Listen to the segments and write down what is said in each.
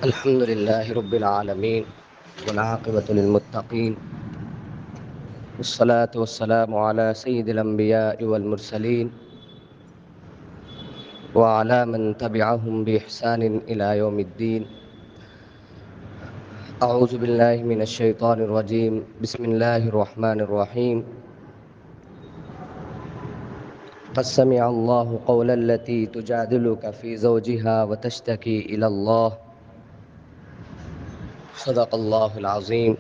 الحمد لله رب العالمين والعاقبة للمتقين والصلاة والسلام على سيد الأنبياء والمرسلين وعلى من تبعهم بإحسان إلى يوم الدين. أعوذ بالله من الشيطان الرجيم. بسم الله الرحمن الرحيم. قد سمع الله قول التي تجادلك في زوجها وتشتكي إلى الله. صدق الله العظيم.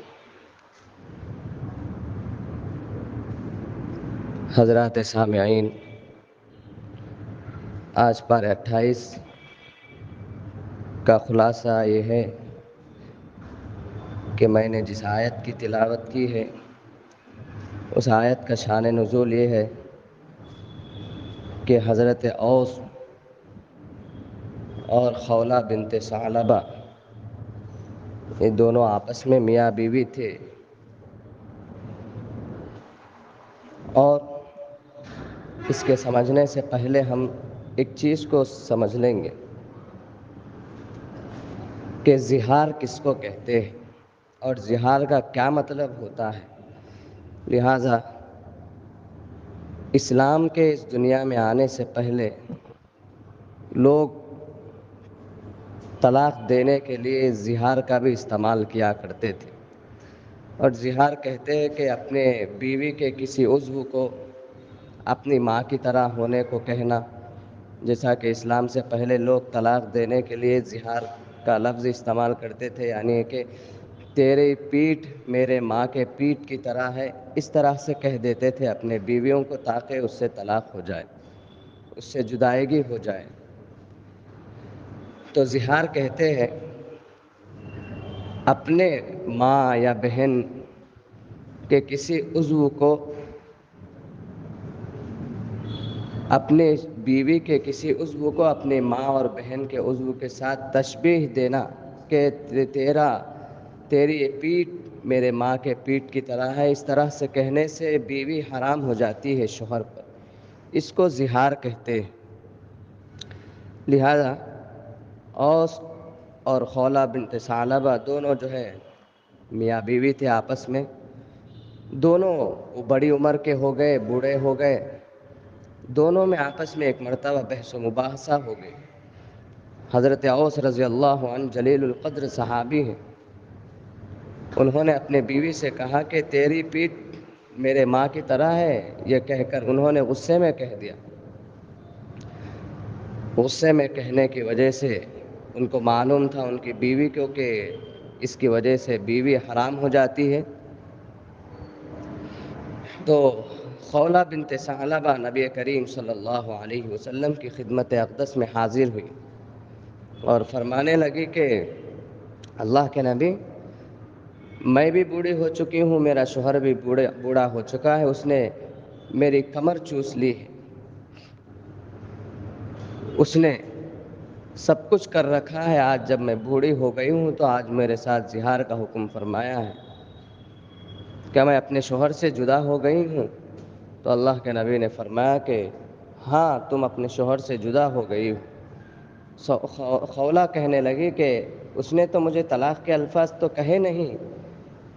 حضرات سامعین، آج پارہ 28 کا خلاصہ یہ ہے کہ میں نے جس آیت کی تلاوت کی ہے اس آیت کا شان نزول یہ ہے کہ حضرت اوس اور خولہ بنت ثعلبہ یہ دونوں آپس میں میاں بیوی تھے، اور اس کے سمجھنے سے پہلے ہم ایک چیز کو سمجھ لیں گے کہ زہار کس کو کہتے ہیں اور زہار کا کیا مطلب ہوتا ہے۔ لہذا اسلام کے اس دنیا میں آنے سے پہلے لوگ طلاق دینے کے لیے زہار کا بھی استعمال کیا کرتے تھے، اور زہار کہتے ہیں کہ اپنے بیوی کے کسی عضو کو اپنی ماں کی طرح ہونے کو کہنا، جیسا کہ اسلام سے پہلے لوگ طلاق دینے کے لیے زہار کا لفظ استعمال کرتے تھے، یعنی کہ تیری پیٹھ میرے ماں کے پیٹھ کی طرح ہے، اس طرح سے کہہ دیتے تھے اپنے بیویوں کو تاکہ اس سے طلاق ہو جائے، اس سے جدائیگی ہو جائے۔ تو زہار کہتے ہیں اپنے ماں یا بہن کے کسی عضو کو اپنے بیوی کے کسی عضو کو اپنی ماں اور بہن کے عضو کے ساتھ تشبیہ دینا کہ تیری یہ پیٹھ میرے ماں کے پیٹھ کی طرح ہے، اس طرح سے کہنے سے بیوی حرام ہو جاتی ہے شوہر پر، اس کو زہار کہتے ہیں۔ لہذا اوس اور خولہ بنت ثعلبہ دونوں جو ہے میاں بیوی تھے آپس میں، دونوں بڑی عمر کے ہو گئے، بوڑھے ہو گئے، دونوں میں آپس میں ایک مرتبہ بحث و مباحثہ ہو گئی۔ حضرت اوس رضی اللہ عنہ جلیل القدر صحابی ہیں، انہوں نے اپنے بیوی سے کہا کہ تیری پیٹھ میرے ماں کی طرح ہے، یہ کہہ کر انہوں نے غصے میں کہہ دیا۔ غصے میں کہنے کی وجہ سے ان کو معلوم تھا ان کی بیوی کو کہ اس کی وجہ سے بیوی حرام ہو جاتی ہے، تو خولہ بنت ثعلبہ نبی کریم صلی اللہ علیہ وسلم کی خدمت اقدس میں حاضر ہوئی اور فرمانے لگی کہ اللہ کے نبی، میں بھی بوڑھی ہو چکی ہوں، میرا شوہر بھی بوڑھا ہو چکا ہے، اس نے میری کمر چوس لی ہے، اس نے سب کچھ کر رکھا ہے، آج جب میں بوڑھی ہو گئی ہوں تو آج میرے ساتھ زہار کا حکم فرمایا ہے۔ کیا میں اپنے شوہر سے جدا ہو گئی ہوں؟ تو اللہ کے نبی نے فرمایا کہ ہاں، تم اپنے شوہر سے جدا ہو گئی ہو۔ خولہ کہنے لگی کہ اس نے تو مجھے طلاق کے الفاظ تو کہے نہیں،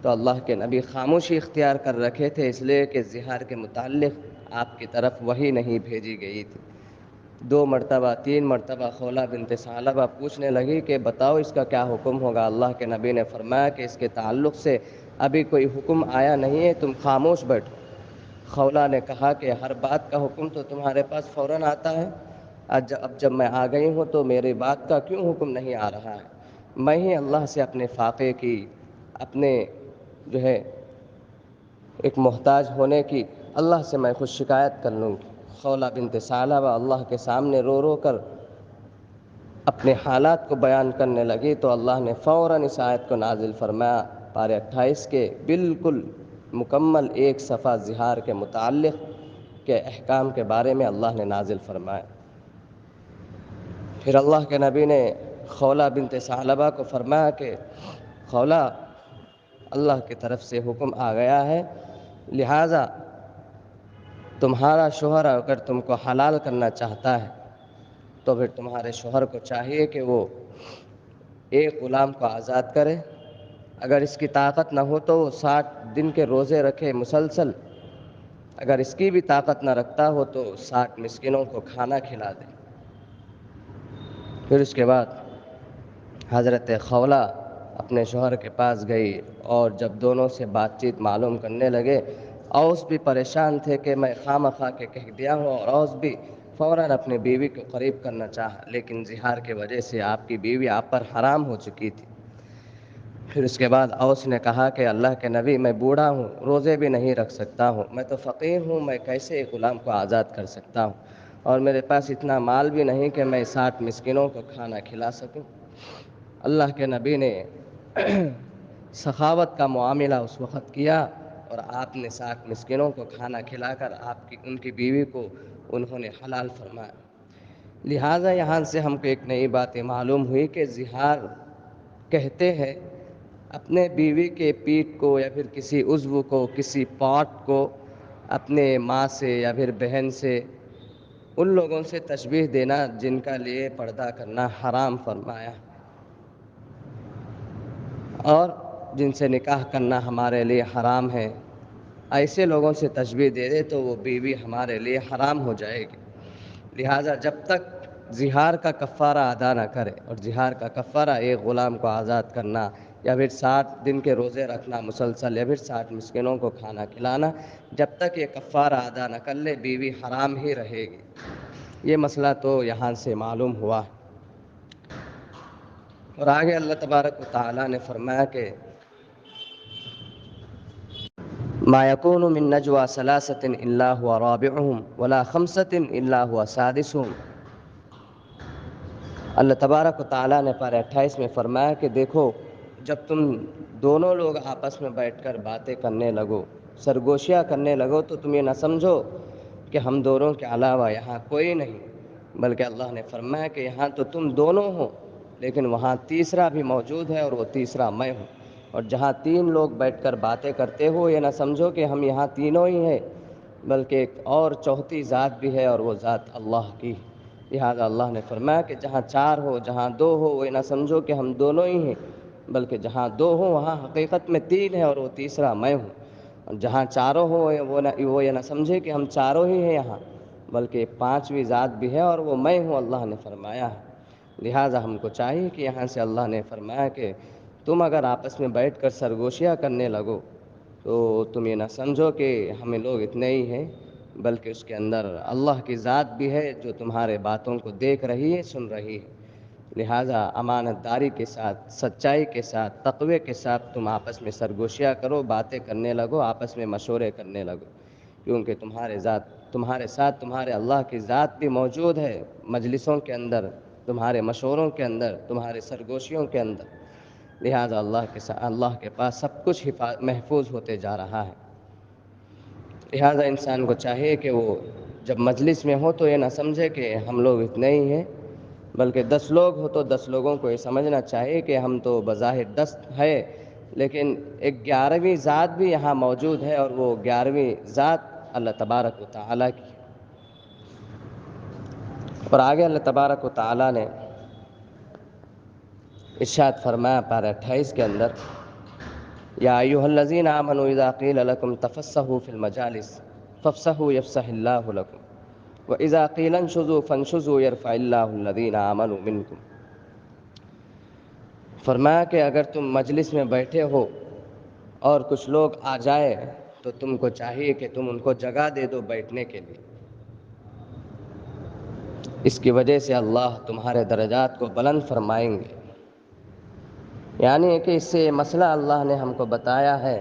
تو اللہ کے نبی خاموشی اختیار کر رکھے تھے، اس لیے کہ زہار کے متعلق آپ کی طرف وحی نہیں بھیجی گئی تھی۔ 2 مرتبہ 3 مرتبہ خولہ بنت ثعلبہ پوچھنے لگی کہ بتاؤ اس کا کیا حکم ہوگا۔ اللہ کے نبی نے فرمایا کہ اس کے تعلق سے ابھی کوئی حکم آیا نہیں ہے، تم خاموش بیٹھو۔ خولہ نے کہا کہ ہر بات کا حکم تو تمہارے پاس فوراً آتا ہے، اب جب میں آ گئی ہوں تو میری بات کا کیوں حکم نہیں آ رہا ہے؟ میں ہی اللہ سے اپنے فاقے کی، اپنے جو ہے ایک محتاج ہونے کی اللہ سے میں خود شکایت کر لوں گی۔ خولہ بنت ثعلبہ اللہ کے سامنے رو رو کر اپنے حالات کو بیان کرنے لگی، تو اللہ نے فوراً اس آیت کو نازل فرمایا۔ پارہ 28 کے بالکل مکمل 1 صفحہ زہار کے متعلق کے احکام کے بارے میں اللہ نے نازل فرمایا۔ پھر اللہ کے نبی نے خولہ بنت ثعلبہ کو فرمایا کہ خولہ، اللہ کی طرف سے حکم آ گیا ہے، لہٰذا تمہارا شوہر اگر تم کو حلال کرنا چاہتا ہے تو پھر تمہارے شوہر کو چاہیے کہ وہ ایک غلام کو آزاد کرے، اگر اس کی طاقت نہ ہو تو وہ 60 دن کے روزے رکھے مسلسل، اگر اس کی بھی طاقت نہ رکھتا ہو تو 60 مسکینوں کو کھانا کھلا دے۔ پھر اس کے بعد حضرت خولہ اپنے شوہر کے پاس گئی، اور جب دونوں سے بات چیت معلوم کرنے لگے، اوس بھی پریشان تھے کہ میں خواہ کے کہہ دیا ہوں، اور اوس بھی فوراً اپنی بیوی کو قریب کرنا چاہا، لیکن زہار کی وجہ سے آپ کی بیوی آپ پر حرام ہو چکی تھی۔ پھر اس کے بعد اوس نے کہا کہ اللہ کے نبی، میں بوڑھا ہوں، روزے بھی نہیں رکھ سکتا ہوں، میں تو فقیر ہوں، میں کیسے ایک غلام کو آزاد کر سکتا ہوں، اور میرے پاس اتنا مال بھی نہیں کہ میں 60 مسکینوں کو کھانا کھلا سکوں۔ اللہ کے نبی نے سخاوت کا معاملہ اس وقت کیا، اور آپ نے 60 مسکینوں کو کھانا کھلا کر ان کی بیوی کو انہوں نے حلال فرمایا۔ لہٰذا یہاں سے ہم کو ایک نئی بات معلوم ہوئی کہ زہار کہتے ہیں اپنے بیوی کے پیٹھ کو یا پھر کسی عضو کو، کسی پارٹ کو اپنے ماں سے یا پھر بہن سے، ان لوگوں سے تشبیہ دینا جن کا لیے پردہ کرنا حرام فرمایا، اور جن سے نکاح کرنا ہمارے لیے حرام ہے، ایسے لوگوں سے تشبیہ دے دے تو وہ بیوی ہمارے لیے حرام ہو جائے گی۔ لہٰذا جب تک زہار کا کفارہ ادا نہ کرے، اور زہار کا کفارہ ایک غلام کو آزاد کرنا، یا پھر 60 دن کے روزے رکھنا مسلسل، یا پھر 60 مسکینوں کو کھانا کھلانا، جب تک یہ کفارہ ادا نہ کر لے بیوی حرام ہی رہے گی۔ یہ مسئلہ تو یہاں سے معلوم ہوا۔ اور آگے اللہ تبارک و تعالیٰ نے فرمایا کہ ما يكون من نجوى ثلاثة إلا هو رابعهم ولا خمسة إلا هو سادسهم۔ اللہ تبارک و تعالیٰ نے پارہ 28 میں فرمایا کہ دیکھو، جب تم دونوں لوگ آپس میں بیٹھ کر باتیں کرنے لگو، سرگوشیاں کرنے لگو، تو تم یہ نہ سمجھو کہ ہم دونوں کے علاوہ یہاں کوئی نہیں، بلکہ اللہ نے فرمایا کہ یہاں تو تم دونوں ہو، لیکن وہاں تیسرا بھی موجود ہے، اور وہ تیسرا میں ہوں۔ اور جہاں 3 لوگ بیٹھ کر باتیں کرتے ہو، یہ نہ سمجھو کہ ہم یہاں تینوں ہی ہیں، بلکہ ایک اور چوتھی ذات بھی ہے، اور وہ ذات اللہ کی۔ لہٰذا اللہ نے فرمایا کہ جہاں 4 ہو، جہاں 2 ہو، وہ یہ نہ سمجھو کہ ہم دونوں ہی ہیں، بلکہ جہاں 2 ہوں وہاں حقیقت میں 3 ہے، اور وہ تیسرا میں ہوں۔ اور جہاں 4 ہوں وہ یہ نہ سمجھے کہ ہم چاروں ہی ہیں یہاں، بلکہ 5ویں ذات بھی ہے، اور وہ میں ہوں، اللہ نے فرمایا ہے۔ لہٰذا ہم کو چاہیے کہ یہاں سے اللہ نے فرمایا کہ تم اگر آپس میں بیٹھ کر سرگوشیاں کرنے لگو تو تم یہ نہ سمجھو کہ ہمیں لوگ اتنے ہی ہیں، بلکہ اس کے اندر اللہ کی ذات بھی ہے جو تمہارے باتوں کو دیکھ رہی ہے، سن رہی ہے۔ لہٰذا امانت داری کے ساتھ، سچائی کے ساتھ، تقوی کے ساتھ تم آپس میں سرگوشیاں کرو، باتیں کرنے لگو، آپس میں مشورے کرنے لگو، کیونکہ تمہارے ساتھ تمہارے اللہ کی ذات بھی موجود ہے مجلسوں کے اندر، تمہارے مشوروں کے اندر، تمہارے سرگوشیوں کے اندر۔ لہٰذا اللہ کے پاس سب کچھ محفوظ ہوتے جا رہا ہے۔ لہٰذا انسان کو چاہیے کہ وہ جب مجلس میں ہو تو یہ نہ سمجھے کہ ہم لوگ اتنے ہی ہیں، بلکہ 10 لوگ ہو تو 10 لوگوں کو یہ سمجھنا چاہیے کہ ہم تو بظاہر 10 ہے، لیکن ایک 11ویں ذات بھی یہاں موجود ہے، اور وہ 11ویں ذات اللہ تبارک و تعالیٰ کی ہے۔ اور آگے اللہ تبارک و تعالیٰ نے ارشاد فرمایا پارہ 28 کے اندر، یا ایھا الذین آمنوا اذا قیل لکم تفسحوا فی المجالس فافسحوا یفسح اللہ لکم واذا قیل انشزوا فانشزوا یرفع اللہ الذین آمنوا منکم۔ فرمایا کہ اگر تم مجلس میں بیٹھے ہو اور کچھ لوگ آ جائے تو تم کو چاہیے کہ تم ان کو جگہ دے دو بیٹھنے کے لیے، اس کی وجہ سے اللہ تمہارے درجات کو بلند فرمائیں گے۔ یعنی کہ اس سے یہ مسئلہ اللہ نے ہم کو بتایا ہے،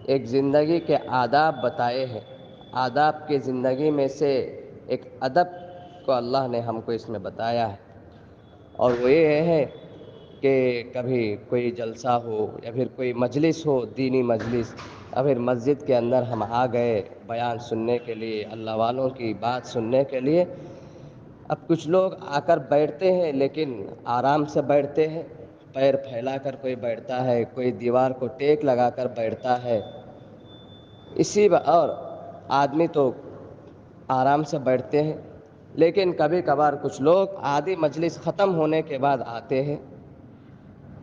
ایک زندگی کے آداب بتائے ہیں، آداب کی زندگی میں سے ایک ادب کو اللہ نے ہم کو اس میں بتایا ہے، اور وہ یہ ہے کہ کبھی کوئی جلسہ ہو یا پھر کوئی مجلس ہو، دینی مجلس، یا پھر مسجد کے اندر ہم آ گئے بیان سننے کے لیے، اللہ والوں کی بات سننے کے لیے۔ اب کچھ لوگ آ کر بیٹھتے ہیں، لیکن آرام سے بیٹھتے ہیں، پیر پھیلا کر کوئی بیٹھتا ہے، کوئی دیوار کو ٹیک لگا کر بیٹھتا ہے، اور آدمی تو آرام سے بیٹھتے ہیں، لیکن کبھی کبھار کچھ لوگ آدھی مجلس ختم ہونے کے بعد آتے ہیں،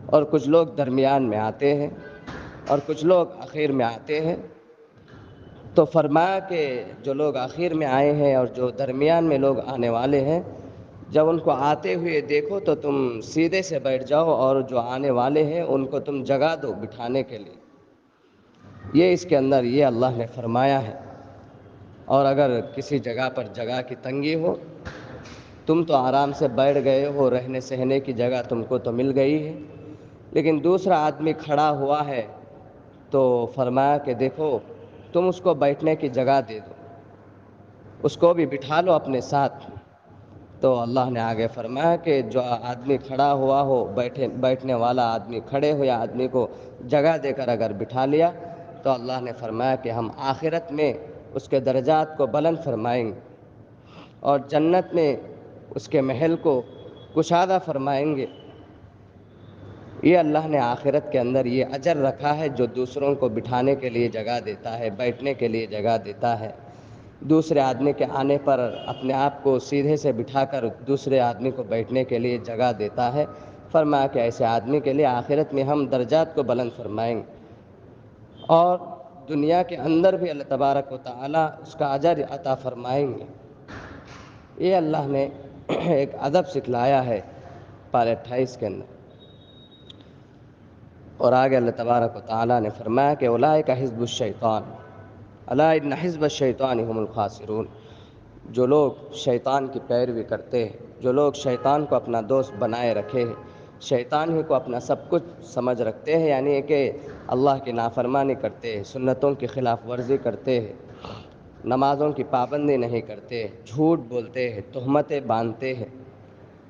اور کچھ لوگ درمیان میں آتے ہیں اور کچھ لوگ آخر میں آتے ہیں۔ تو فرمایا کہ جو لوگ آخر میں آئے ہیں اور جو درمیان میں لوگ آنے والے ہیں، جب ان کو آتے ہوئے دیکھو تو تم سیدھے سے بیٹھ جاؤ، اور جو آنے والے ہیں ان کو تم جگہ دو بٹھانے کے لیے۔ یہ اس کے اندر یہ اللہ نے فرمایا ہے۔ اور اگر کسی جگہ پر جگہ کی تنگی ہو، تم تو آرام سے بیٹھ گئے ہو، رہنے سہنے کی جگہ تم کو تو مل گئی ہے، لیکن دوسرا آدمی کھڑا ہوا ہے، تو فرمایا کہ دیکھو تم اس کو بیٹھنے کی جگہ دے دو، اس کو بھی بٹھا لو اپنے ساتھ۔ تو اللہ نے آگے فرمایا کہ جو آدمی کھڑا ہوا ہو، بیٹھنے والا آدمی کھڑے ہوئے آدمی کو جگہ دے کر اگر بٹھا لیا، تو اللہ نے فرمایا کہ ہم آخرت میں اس کے درجات کو بلند فرمائیں گے، اور جنت میں اس کے محل کو کشادہ فرمائیں گے۔ یہ اللہ نے آخرت کے اندر یہ اجر رکھا ہے، جو دوسروں کو بٹھانے کے لیے جگہ دیتا ہے، بیٹھنے کے لیے جگہ دیتا ہے، دوسرے آدمی کے آنے پر اپنے آپ کو سیدھے سے بٹھا کر دوسرے آدمی کو بیٹھنے کے لیے جگہ دیتا ہے۔ فرمایا کہ ایسے آدمی کے لیے آخرت میں ہم درجات کو بلند فرمائیں گے، اور دنیا کے اندر بھی اللہ تبارک و تعالی اس کا اجر عطا فرمائیں گے۔ یہ اللہ نے ایک ادب سکھلایا ہے پارہ 28 کے اندر۔ اور آگے اللہ تبارک و تعالی نے فرمایا کہ اولئک حزب الشیطان الا ان حزب الشیطان هم الخاسرون۔ جو لوگ شیطان کی پیروی کرتے ہیں، جو لوگ شیطان کو اپنا دوست بنائے رکھے ہیں، شیطان ہی کو اپنا سب کچھ سمجھ رکھتے ہیں، یعنی کہ اللہ کی نافرمانی کرتے ہیں، سنتوں کی خلاف ورزی کرتے ہیں، نمازوں کی پابندی نہیں کرتے، جھوٹ بولتے ہیں، تہمتیں باندھتے ہیں،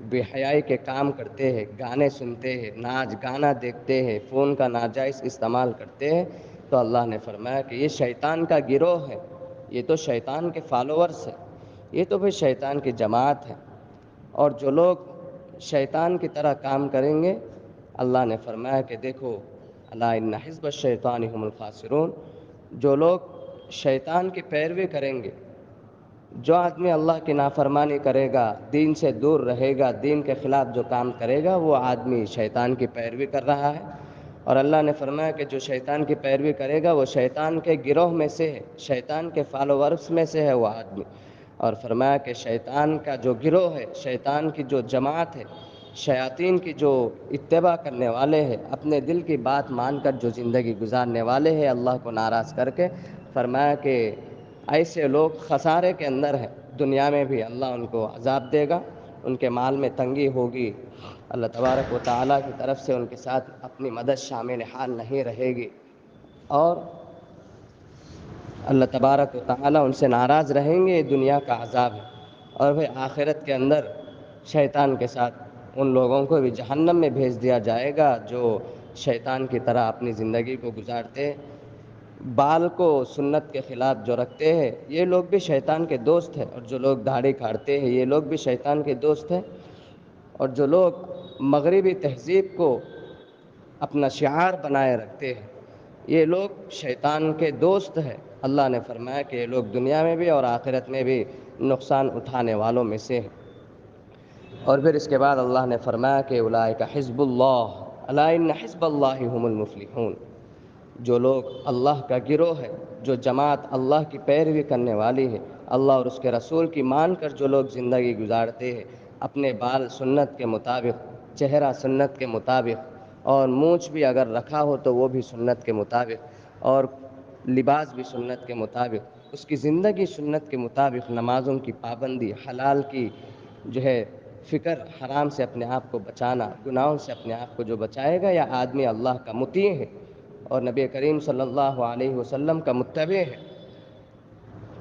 بے حیائی کے کام کرتے ہیں، گانے سنتے ہیں، ناچ گانا دیکھتے ہیں، فون کا ناجائز استعمال کرتے ہیں، تو اللہ نے فرمایا کہ یہ شیطان کا گروہ ہے، یہ تو شیطان کے فالوورز ہیں، یہ تو پھر شیطان کی جماعت ہے۔ اور جو لوگ شیطان کی طرح کام کریں گے، اللہ نے فرمایا کہ دیکھو الا ان حزب الشیطان هم الخاسرون، جو لوگ شیطان کی پیروی کریں گے، جو آدمی اللہ کی نافرمانی کرے گا، دین سے دور رہے گا، دین کے خلاف جو کام کرے گا، وہ آدمی شیطان کی پیروی کر رہا ہے۔ اور اللہ نے فرمایا کہ جو شیطان کی پیروی کرے گا وہ شیطان کے گروہ میں سے ہے، شیطان کے فالوورز میں سے ہے وہ آدمی۔ اور فرمایا کہ شیطان کا جو گروہ ہے، شیطان کی جو جماعت ہے، شیاطین کی جو اتباع کرنے والے ہیں، اپنے دل کی بات مان کر جو زندگی گزارنے والے ہیں اللہ کو ناراض کر کے، فرمایا کہ ایسے لوگ خسارے کے اندر ہیں، دنیا میں بھی اللہ ان کو عذاب دے گا، ان کے مال میں تنگی ہوگی، اللہ تبارک و تعالیٰ کی طرف سے ان کے ساتھ اپنی مدد شامل حال نہیں رہے گی، اور اللہ تبارک و تعالیٰ ان سے ناراض رہیں گے۔ یہ دنیا کا عذاب ہے، اور پھر آخرت کے اندر شیطان کے ساتھ ان لوگوں کو بھی جہنم میں بھیج دیا جائے گا جو شیطان کی طرح اپنی زندگی کو گزارتے ہیں۔ بال کو سنت کے خلاف جو رکھتے ہیں، یہ لوگ بھی شیطان کے دوست ہیں، اور جو لوگ داڑھی کاٹتے ہیں یہ لوگ بھی شیطان کے دوست ہیں، اور جو لوگ مغربی تہذیب کو اپنا شعار بنائے رکھتے ہیں یہ لوگ شیطان کے دوست ہیں۔ اللہ نے فرمایا کہ یہ لوگ دنیا میں بھی اور آخرت میں بھی نقصان اٹھانے والوں میں سے ہیں۔ اور پھر اس کے بعد اللہ نے فرمایا کہ اولئک حزب اللہ الا ان حزب اللہ هم المفلحون۔ جو لوگ اللہ کا گروہ ہے، جو جماعت اللہ کی پیروی کرنے والی ہے، اللہ اور اس کے رسول کی مان کر جو لوگ زندگی گزارتے ہیں، اپنے بال سنت کے مطابق، چہرہ سنت کے مطابق، اور مونچھ بھی اگر رکھا ہو تو وہ بھی سنت کے مطابق، اور لباس بھی سنت کے مطابق، اس کی زندگی سنت کے مطابق، نمازوں کی پابندی، حلال کی جو ہے فکر، حرام سے اپنے آپ کو بچانا، گناہوں سے اپنے آپ کو جو بچائے گا، یا آدمی اللہ کا مطیع ہے اور نبی کریم صلی اللہ علیہ وسلم کا متبع ہے۔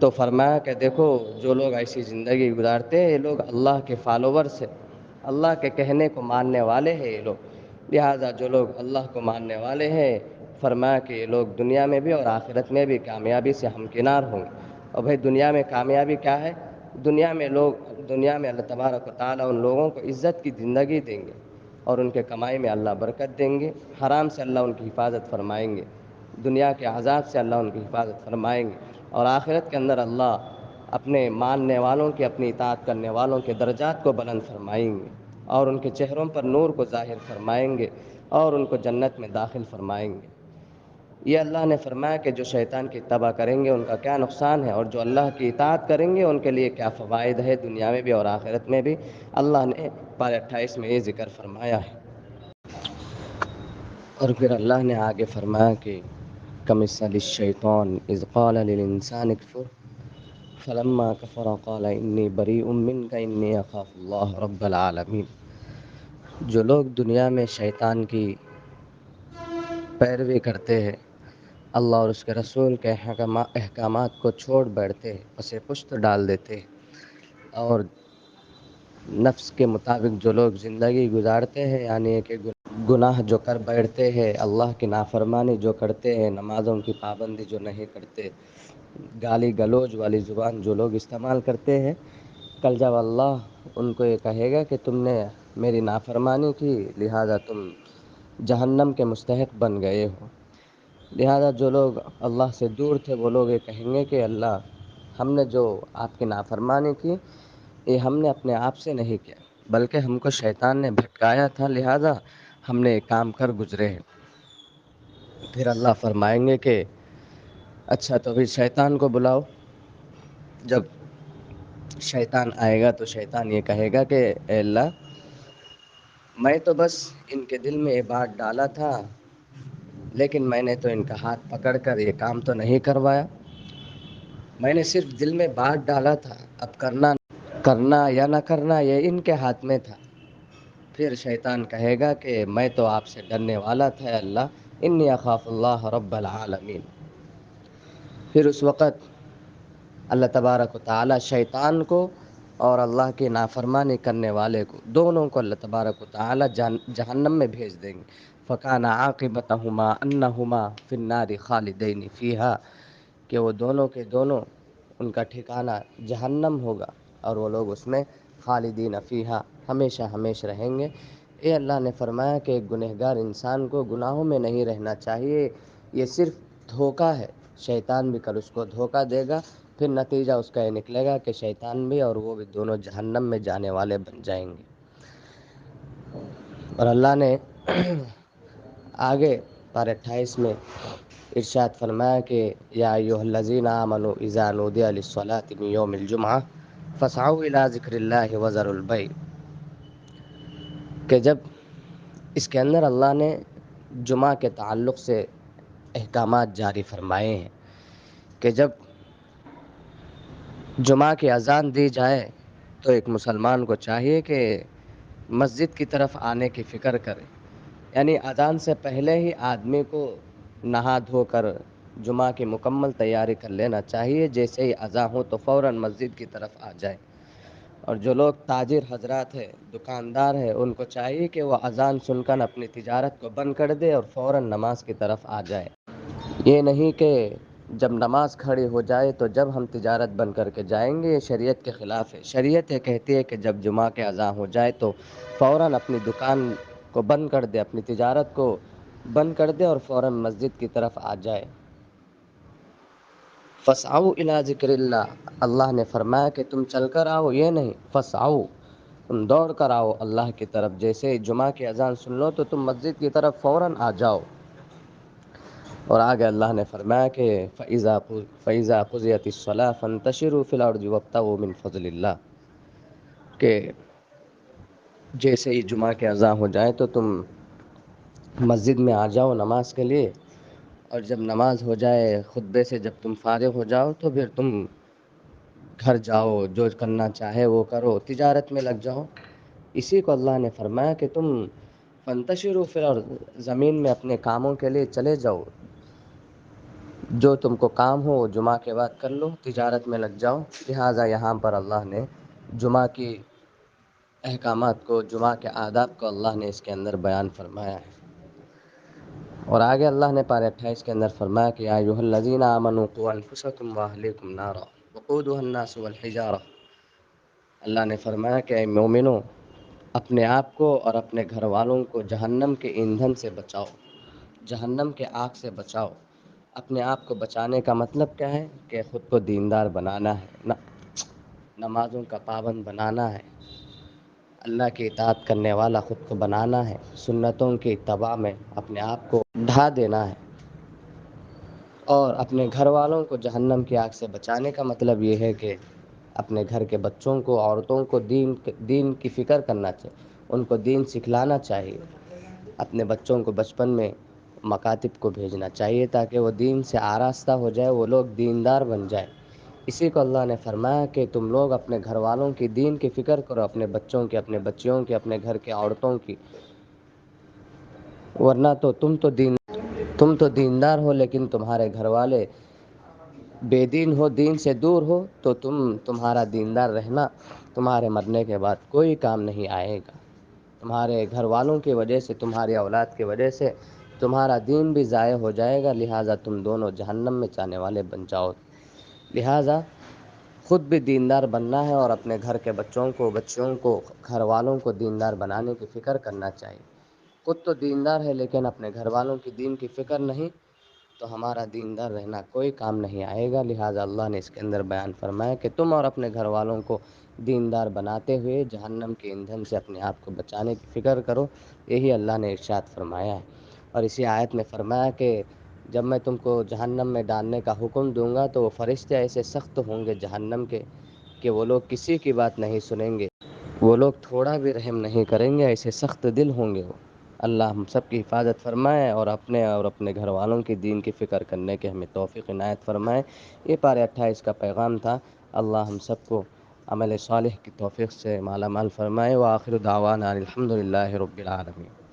تو فرمایا کہ دیکھو جو لوگ ایسی زندگی گزارتے ہیں یہ لوگ اللہ کے فالوورز ہیں، اللہ کے کہنے کو ماننے والے ہیں یہ لوگ، لہٰذا جو لوگ اللہ کو ماننے والے ہیں، فرمایا کہ یہ لوگ دنیا میں بھی اور آخرت میں بھی کامیابی سے ہمکنار ہوں گے۔ اور بھائی دنیا میں کامیابی کیا ہے؟ دنیا میں اللہ تبارک و تعالیٰ ان لوگوں کو عزت کی زندگی دیں گے، اور ان کے کمائی میں اللہ برکت دیں گے، حرام سے اللہ ان کی حفاظت فرمائیں گے، دنیا کے عذاب سے اللہ ان کی حفاظت فرمائیں گے، اور آخرت کے اندر اللہ اپنے ماننے والوں کے، اپنی اطاعت کرنے والوں کے درجات کو بلند فرمائیں گے۔ اور ان کے چہروں پر نور کو ظاہر فرمائیں گے اور ان کو جنت میں داخل فرمائیں گے۔ یہ اللہ نے فرمایا کہ جو شیطان کی اتباع کریں گے ان کا کیا نقصان ہے، اور جو اللہ کی اطاعت کریں گے ان کے لیے کیا فوائد ہے دنیا میں بھی اور آخرت میں بھی۔ اللہ نے پارہ 28 میں یہ ذکر فرمایا ہے۔ اور پھر اللہ نے آگے فرمایا کہ کمثل الشیطان اذ قال للانسان اکفر فلما کفر قال انی بریء منک انی اخاف اللہ رب العالمین۔ جو لوگ دنیا میں شیطان کی پیروی کرتے ہیں، اللہ اور اس کے رسول کے احکامات کو چھوڑ بیٹھتے ہیں، اسے پشت ڈال دیتے ہیں، اور نفس کے مطابق جو لوگ زندگی گزارتے ہیں، یعنی کہ گناہ جو کر بیٹھتے ہیں، اللہ کی نافرمانی جو کرتے ہیں، نمازوں کی پابندی جو نہیں کرتے، گالی گلوچ والی زبان جو لوگ استعمال کرتے ہیں، کل جب اللہ ان کو یہ کہے گا کہ تم نے میری نافرمانی کی لہذا تم جہنم کے مستحق بن گئے ہو۔ لہذا جو لوگ اللہ سے دور تھے وہ لوگ یہ کہیں گے کہ اللہ ہم نے جو آپ کی نافرمانی کی یہ ہم نے اپنے آپ سے نہیں کیا، بلکہ ہم کو شیطان نے بھٹکایا تھا، لہذا ہم نے یہ کام کر گزرے ہیں۔ پھر اللہ فرمائیں گے کہ اچھا تو پھر شیطان کو بلاؤ۔ جب شیطان آئے گا تو شیطان یہ کہے گا کہ اے اللہ میں تو بس ان کے دل میں یہ بات ڈالا تھا، لیکن میں نے تو ان کا ہاتھ پکڑ کر یہ کام تو نہیں کروایا، میں نے صرف دل میں بات ڈالا تھا، اب کرنا یا نہ کرنا یہ ان کے ہاتھ میں تھا۔ پھر شیطان کہے گا کہ میں تو آپ سے ڈرنے والا تھا اے اللہ، انی اخاف اللہ رب العالمین۔ پھر اس وقت اللہ تبارک و تعالی شیطان کو اور اللہ کی نافرمانی کرنے والے کو دونوں کو اللہ تبارک و تعالی جہنم میں بھیج دیں گے۔ فکان عاقبتہما انہما فی النار خالدین فیہا، کہ وہ دونوں کے دونوں ان کا ٹھکانہ جہنم ہوگا اور وہ لوگ اس میں خالدین فیہا ہمیشہ ہمیشہ رہیں گے۔ اے اللہ نے فرمایا کہ ایک گنہگار انسان کو گناہوں میں نہیں رہنا چاہیے، یہ صرف دھوکہ ہے، شیطان بھی کل اس کو دھوکہ دے گا، پھر نتیجہ اس کا یہ نکلے گا کہ شیطان بھی اور وہ بھی دونوں جہنم میں جانے والے بن جائیں گے۔ اور اللہ نے آگے پارہ 28 میں ارشاد فرمایا کہ یا ایھا الذین آمنوا اذا نودی للصلاۃ من یوم الجمعہ فاسعوا الی ذکر اللہ وذروا البیع، کہ جب اس کے اندر اللہ نے جمعہ کے تعلق سے احکامات جاری فرمائے ہیں کہ جب جمعہ کی اذان دی جائے تو ایک مسلمان کو چاہیے کہ مسجد کی طرف آنے کی فکر کرے، یعنی اذان سے پہلے ہی آدمی کو نہا دھو کر جمعہ کی مکمل تیاری کر لینا چاہیے، جیسے ہی اذان ہو تو فوراً مسجد کی طرف آ جائے۔ اور جو لوگ تاجر حضرات ہیں، دکاندار ہیں، ان کو چاہیے کہ وہ اذان سن کر اپنی تجارت کو بند کر دے اور فوراً نماز کی طرف آ جائے۔ یہ نہیں کہ جب نماز کھڑی ہو جائے تو جب ہم تجارت بند کر کے جائیں گے، یہ شریعت کے خلاف ہے۔ شریعت یہ کہتی ہے کہ جب جمعہ کے اذان ہو جائے تو فوراً اپنی دکان کو بند کر دے، اپنی تجارت کو بند کر دے اور فوراً مسجد کی طرف آ جائے۔ فَاسْعَوْا إِلَىٰ ذِكْرِ اللَّهِ، اللہ نے فرمایا کہ تم چل کر آؤ، یہ نہیں فَاسْعَوْا، تم دوڑ کر آؤ اللہ کی طرف، جیسے جمعہ کی اذان سن لو تو تم مسجد کی طرف فوراً آ جاؤ۔ اور آگے اللہ نے فرمایا کہ فَإِذَا قُضِيَتِ الصَّلَاةُ فَانتَشِرُوا فِي الْأَرْضِ وَابْتَغُوا مِنْ فَضْلِ اللَّهِ، کہ جیسے ہی جمعہ کے اذان ہو جائے تو تم مسجد میں آ جاؤ نماز کے لیے، اور جب نماز ہو جائے خطبے سے جب تم فارغ ہو جاؤ تو پھر تم گھر جاؤ، جو کرنا چاہے وہ کرو، تجارت میں لگ جاؤ۔ اسی کو اللہ نے فرمایا کہ تم فانتشروا فی الارض، زمین میں اپنے کاموں کے لیے چلے جاؤ، جو تم کو کام ہو وہ جمعہ کے بعد کر لو، تجارت میں لگ جاؤ۔ لہٰذا یہاں پر اللہ نے جمعہ کی احکامات کو، جمعہ کے آداب کو اللہ نے اس کے اندر بیان فرمایا ہے۔ اور آگے اللہ نے پارہ 28 کے اندر فرمایا کہ یا ایھا الذین آمنوا قوا انفسکم واہلیکم نارا وقودها الناس والحجارہ، اللہ نے فرمایا کہ اے مومنو، اپنے آپ کو اور اپنے گھر والوں کو جہنم کے ایندھن سے بچاؤ، جہنم کے آگ سے بچاؤ۔ اپنے آپ کو بچانے کا مطلب کیا ہے؟ کہ خود کو دیندار بنانا ہے، نمازوں کا پابند بنانا ہے، اللہ کی اطاعت کرنے والا خود کو بنانا ہے، سنتوں کی اتباع میں اپنے آپ کو ڈھا دینا ہے، اور اپنے گھر والوں کو جہنم کی آگ سے بچانے کا مطلب یہ ہے کہ اپنے گھر کے بچوں کو، عورتوں کو دین کی فکر کرنا چاہیے، ان کو دین سکھلانا چاہیے، اپنے بچوں کو بچپن میں مکاتب کو بھیجنا چاہیے تاکہ وہ دین سے آراستہ ہو جائے، وہ لوگ دیندار بن جائے۔ اسی کو اللہ نے فرمایا کہ تم لوگ اپنے گھر والوں کی دین کی فکر کرو، اپنے بچوں کی، اپنے بچیوں کی، اپنے گھر کے عورتوں کی، ورنہ تو تم تو دیندار ہو لیکن تمہارے گھر والے بے دین ہو، دین سے دور ہو، تو تمہارا دیندار رہنا تمہارے مرنے کے بعد کوئی کام نہیں آئے گا۔ تمہارے گھر والوں کی وجہ سے، تمہاری اولاد کی وجہ سے تمہارا دین بھی ضائع ہو جائے گا، لہٰذا تم دونوں جہنم میں جانے والے بن جاؤ۔ لہٰذا خود بھی دیندار بننا ہے اور اپنے گھر کے بچوں کو، بچیوں کو، گھر والوں کو دیندار بنانے کی فکر کرنا چاہیے۔ خود تو دیندار ہے لیکن اپنے گھر والوں کی دین کی فکر نہیں، تو ہمارا دیندار رہنا کوئی کام نہیں آئے گا۔ لہٰذا اللہ نے اس کے اندر بیان فرمایا کہ تم اور اپنے گھر والوں کو دیندار بناتے ہوئے جہنم کے ایندھن سے اپنے آپ کو بچانے کی فکر کرو، یہی اللہ نے ارشاد فرمایا ہے۔ اور اسی آیت میں فرمایا کہ جب میں تم کو جہنم میں ڈالنے کا حکم دوں گا تو وہ فرشتے ایسے سخت ہوں گے جہنم کے کہ وہ لوگ کسی کی بات نہیں سنیں گے، وہ لوگ تھوڑا بھی رحم نہیں کریں گے، ایسے سخت دل ہوں گے وہ۔ اللہ ہم سب کی حفاظت فرمائے اور اپنے گھر والوں کی دین کی فکر کرنے کے ہمیں توفیق عنایت فرمائے۔ یہ پارہ 28 کا پیغام تھا۔ اللہ ہم سب کو عمل صالح کی توفیق سے مالا مال فرمائے۔ وآخر دعوانا الحمد للہ رب العالمین۔